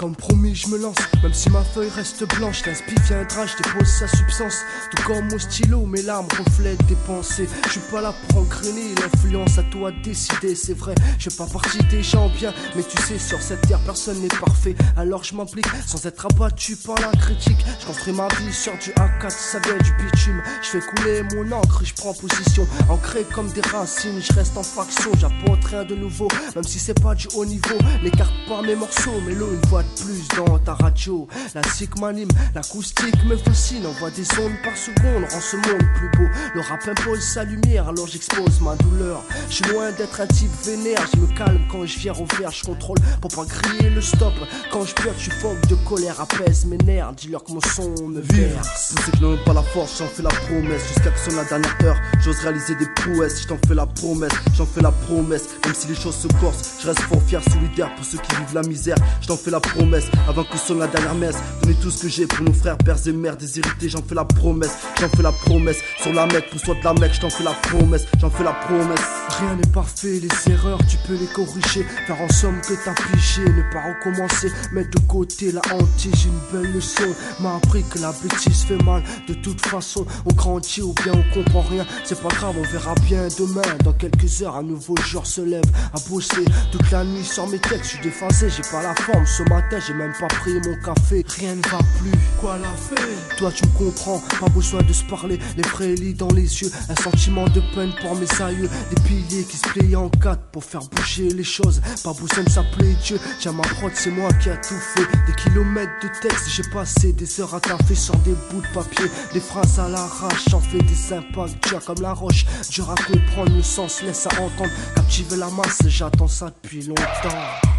Comme promis, je me lance, même si ma feuille reste blanche. L'inspire viendra, je dépose sa substance. Tout comme mon stylo, mes larmes reflètent tes pensées. Je suis pas là pour engrainer, l'influence à toi de décider. C'est vrai, je fais pas partie des gens bien, mais tu sais, sur cette terre, personne n'est parfait. Alors je m'implique, sans être abattu par la critique. Je construis ma vie sur du A4, ça vient du bitume. Je fais couler mon encre, je prends position. Ancré comme des racines, je reste en faction. J'apporte rien de nouveau, même si c'est pas du haut niveau. N'écarte pas mes morceaux, mets-le une fois de plus dans ta radio. La cyc m'anime, l'acoustique me fascine. Envoie des ondes par seconde, rend ce monde plus beau. Le rap impose sa lumière, alors j'expose ma douleur. Je suis loin d'être un type vénère, je me calme quand je viens au vert. Je contrôle pour pas griller le stop. Quand je pleure, je fogue de colère, apaise mes nerfs. Dis-leur que mon son me verse. Tous ceux qui n'ont pas la force, j'en fais la promesse. Jusqu'à que sonne la dernière heure, j'ose réaliser des prouesses. Je t'en fais la promesse, j'en fais la promesse. Même si les choses se corsent, je reste fort fier, solidaire pour ceux qui vivent la misère. Je t'en fais la promesse, avant que sonne la dernière messe. Donner tout ce que j'ai pour nos frères, pères et mères déshérités. J'en fais la promesse, j'en fais la promesse. Sur la Mecque, pour soi de la Mecque, je t'en fais la promesse, j'en fais la promesse. Rien n'est parfait, les erreurs tu peux les corriger. Faire en somme que t'as pigé, ne pas recommencer. Mettre de côté la hantise, une belle leçon m'a appris que la bêtise fait mal. De toute façon, on grandit ou bien on comprend rien. C'est pas grave, on verra bien demain. Dans quelques heures, un nouveau jour se lève à bosser. Toute la nuit sur mes textes, je suis déphasé, j'ai pas la forme. Ce matin, j'ai même pas pris mon café. Rien ne va plus, quoi la fait? Toi tu me comprends, pas besoin de se parler. Les vrais lits dans les yeux, un sentiment de peine pour mes aïeux. Des piliers qui se plient en quatre pour faire bouger les choses. Pas besoin de s'appeler Dieu, tiens ma prod c'est moi qui a tout fait. Des kilomètres de texte, j'ai passé des heures à taffer sur des bouts de papier. Des phrases à l'arrache, j'en fais des impacts durs comme la roche. Dur à comprendre, le sens laisse à entendre. Captiver la masse, j'attends ça depuis longtemps.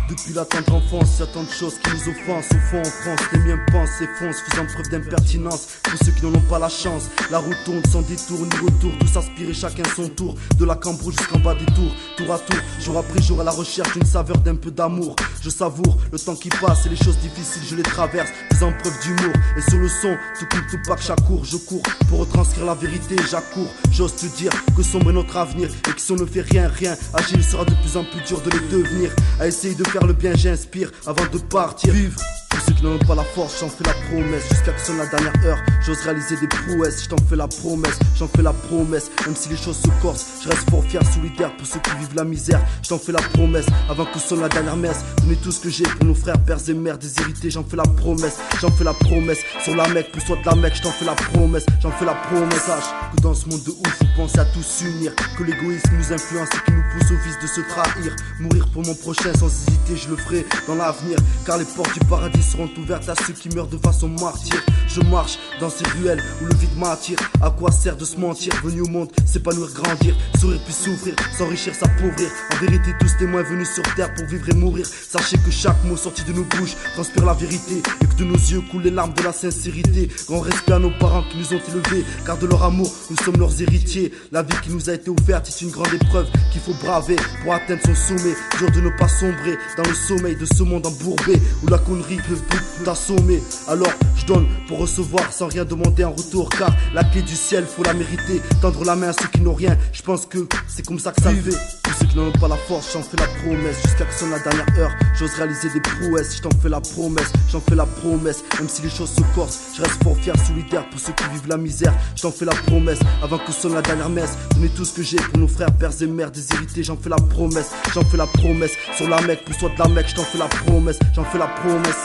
Depuis la tendre enfance, y'a tant de choses qui nous offensent. Au fond en France, les miens pensent, s'effondrent, faisant preuve d'impertinence. Pour ceux qui n'en ont pas la chance, la route tourne sans détour ni retour. Tous aspirer chacun son tour, de la Cambrouge jusqu'en bas des tours. Tour à tour, jour après jour à la recherche d'une saveur, d'un peu d'amour. Je savoure le temps qui passe et les choses difficiles je les traverse, faisant preuve d'humour. Et sur le son, tout comme Tupac Shakur, je cours pour retranscrire la vérité, j'accours. J'ose te dire que sombre est notre avenir et que si on ne fait rien, agir il sera de plus en plus dur de le devenir. À essayer de faire le bien, j'inspire avant de partir. Vivre. Pour ceux qui n'ont pas la force, j'en fais la promesse. Jusqu'à que sonne la dernière heure, j'ose réaliser des prouesses. Je t'en fais la promesse, j'en fais la promesse. Même si les choses se corsent, je reste fort fier, solidaire pour ceux qui vivent la misère. Je t'en fais la promesse, avant que sonne la dernière messe. Donner tout ce que j'ai pour nos frères, pères et mères déshérités. J'en fais la promesse, j'en fais la promesse. Sur la Mecque, pour soi de la Mecque, je t'en fais la promesse, j'en fais la promesse. Sache que dans ce monde de ouf, faut penser à tous s'unir. Que l'égoïsme nous influence et qui nous pousse au vice de se trahir. Mourir pour mon prochain sans hésiter, je le ferai dans l'avenir. Car les portes du paradis seront ouvertes à ceux qui meurent de façon martyre. Je marche dans ces ruelles où le vide m'attire. À quoi sert de se mentir? Venu au monde, s'épanouir, grandir, sourire puis souffrir, s'enrichir, s'appauvrir. En vérité, tous témoins venus sur terre pour vivre et mourir. Sachez que chaque mot sorti de nos bouches transpire la vérité et que de nos yeux coulent les larmes de la sincérité. Grand respect à nos parents qui nous ont élevés, car de leur amour, nous sommes leurs héritiers. La vie qui nous a été offerte est une grande épreuve qu'il faut braver pour atteindre son sommet. Dur de ne pas sombrer dans le sommeil de ce monde embourbé où la connerie peut t'assommer. Alors je donne pour recevoir sans rien demander en retour, car la clé du ciel faut la mériter. Tendre la main à ceux qui n'ont rien, je pense que c'est comme ça que ça fait. Pour ceux qui n'en ont pas la force, j'en fais la promesse. Jusqu'à que sonne la dernière heure, j'ose réaliser des prouesses. Je t'en fais la promesse, j'en fais la promesse. Même si les choses se corsent, je reste fort fier, solidaire pour ceux qui vivent la misère. Je t'en fais la promesse, avant que sonne la dernière messe. Donner tout ce que j'ai pour nos frères, pères et mères déshérités. J'en fais la promesse, j'en fais la promesse. Sur la Mecque, pour soi de la Mecque, je t'en fais la promesse, j'en fais la promesse.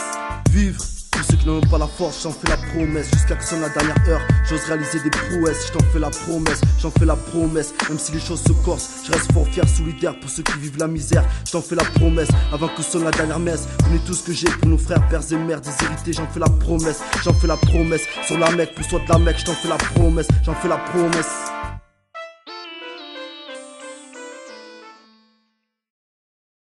Vivre. Pour ceux qui n'en ont pas la force, j'en fais la promesse. Jusqu'à que sonne la dernière heure, j'ose réaliser des prouesses. Je t'en fais la promesse, j'en fais la promesse. Même si les choses se corsent, je reste fort fier, solidaire pour ceux qui vivent la misère. Je t'en fais la promesse, avant que sonne la dernière messe. Donner tout ce que j'ai pour nos frères, pères et mères déshérités. J'en fais la promesse, j'en fais la promesse. Sur la Mecque, pour soi de la Mecque, je t'en fais la promesse, j'en fais la promesse.